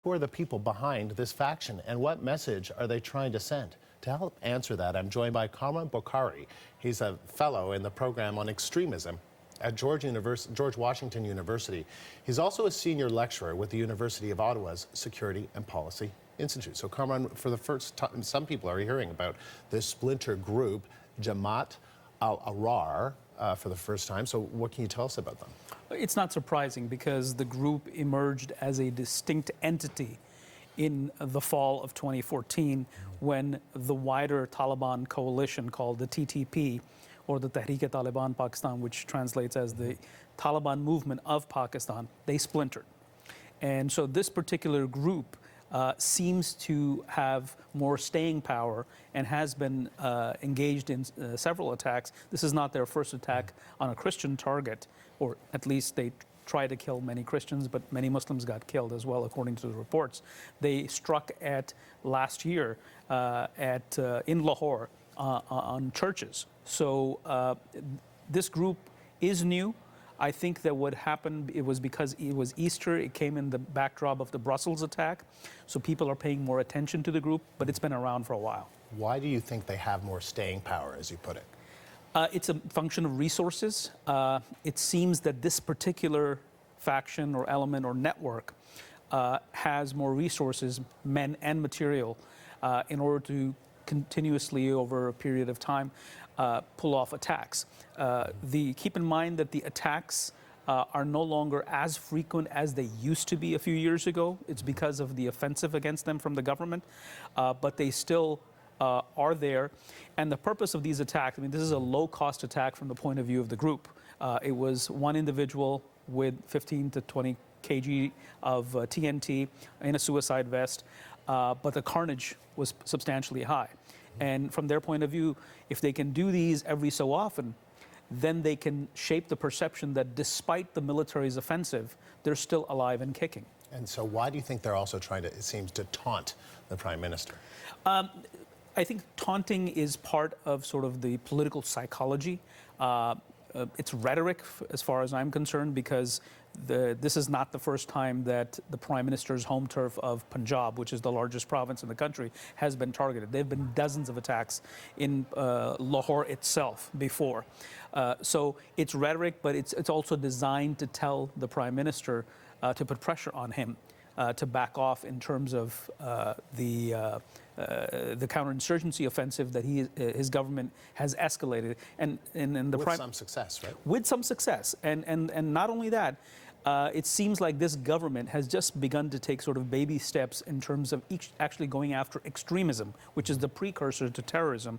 Who are the people behind this faction, and what message are they trying to send? To help answer that, I'm joined by Kamran Bokhari. He's a fellow in the program on extremism at George Washington University. He's also a senior lecturer with the University of Ottawa's Security and Policy Institute. So, Kamran, for the first time, some people are hearing about this splinter group, Jamaat al-Ahrar, for the first time. So what can you tell us about them? It's not surprising because the group emerged as a distinct entity in the fall of 2014 when the wider Taliban coalition called the TTP, or the Tehreek-e-Taliban Pakistan, which translates as the Taliban movement of Pakistan, they splintered. And so this particular group seems to have more staying power and has been engaged in several attacks. This is not their first attack on a Christian target, or at least they tried to kill many Christians, but many Muslims got killed as well, according to the reports. They struck at last year in Lahore on churches. So this group is new. I think that what happened, it was because it was Easter, it came in the backdrop of the Brussels attack, so people are paying more attention to the group, but it's been around for a while. Why do you think they have more staying power, as you put it? It's a function of resources. It seems that this particular faction or element or network has more resources, men and material, in order to continuously, over a period of time, pull off attacks. Keep in mind that the attacks are no longer as frequent as they used to be a few years ago. It's because of the offensive against them from the government, but they still are there. And the purpose of these attacks, I mean, this is a low-cost attack from the point of view of the group. It was one individual with 15 to 20 kg of TNT in a suicide vest, but the carnage was substantially high. And from their point of view, if they can do these every so often, then they can shape the perception that despite the military's offensive, they're still alive and kicking. And so why do you think they're also trying to, it seems, to taunt the Prime Minister? I think taunting is part of sort of the political psychology. It's rhetoric, as far as I'm concerned, because this is not the first time that the Prime Minister's home turf of Punjab, which is the largest province in the country, has been targeted. There have been dozens of attacks in Lahore itself before. So it's rhetoric, but it's also designed to tell the Prime Minister to put pressure on him to back off in terms of the counterinsurgency offensive that his government has escalated, and with some success, right? With some success, and not only that, it seems like this government has just begun to take sort of baby steps in terms of actually going after extremism, which is the precursor to terrorism,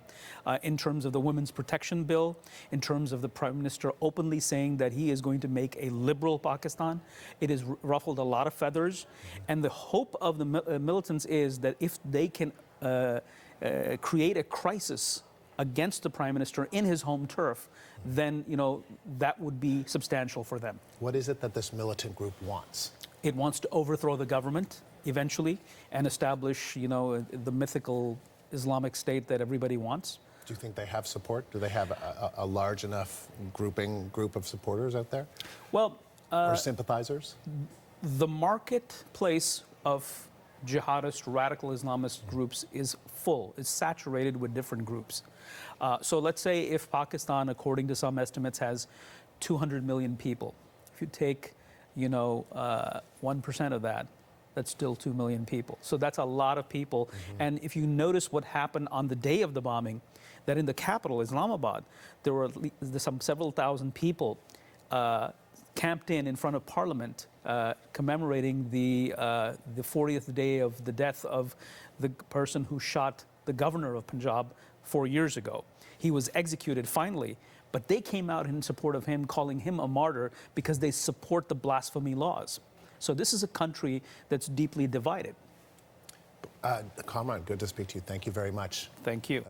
in terms of the Women's Protection Bill, in terms of the Prime Minister openly saying that he is going to make a liberal Pakistan. It has ruffled a lot of feathers, and the hope of the militants is that if they can create a crisis against the Prime Minister in his home turf, then, you know, that would be substantial for them. What is it that this militant group wants? It wants to overthrow the government eventually and establish, you know, the mythical Islamic State that everybody wants. Do you think they have support? Do they have a large enough group of supporters out there? Well, or sympathizers? The marketplace of jihadist, radical Islamist groups is full, is saturated with different groups. So let's say if Pakistan, according to some estimates, has 200 million people. If you take, you know, 1% of that, that's still 2 million people. So that's a lot of people. And if you notice what happened on the day of the bombing, that in the capital, Islamabad, there were several thousand people camped in front of Parliament, commemorating the 40th day of the death of the person who shot the governor of Punjab 4 years ago. He was executed finally, but they came out in support of him, calling him a martyr because they support the blasphemy laws. So this is a country that's deeply divided. Kamran, good to speak to you. Thank you very much. Thank you.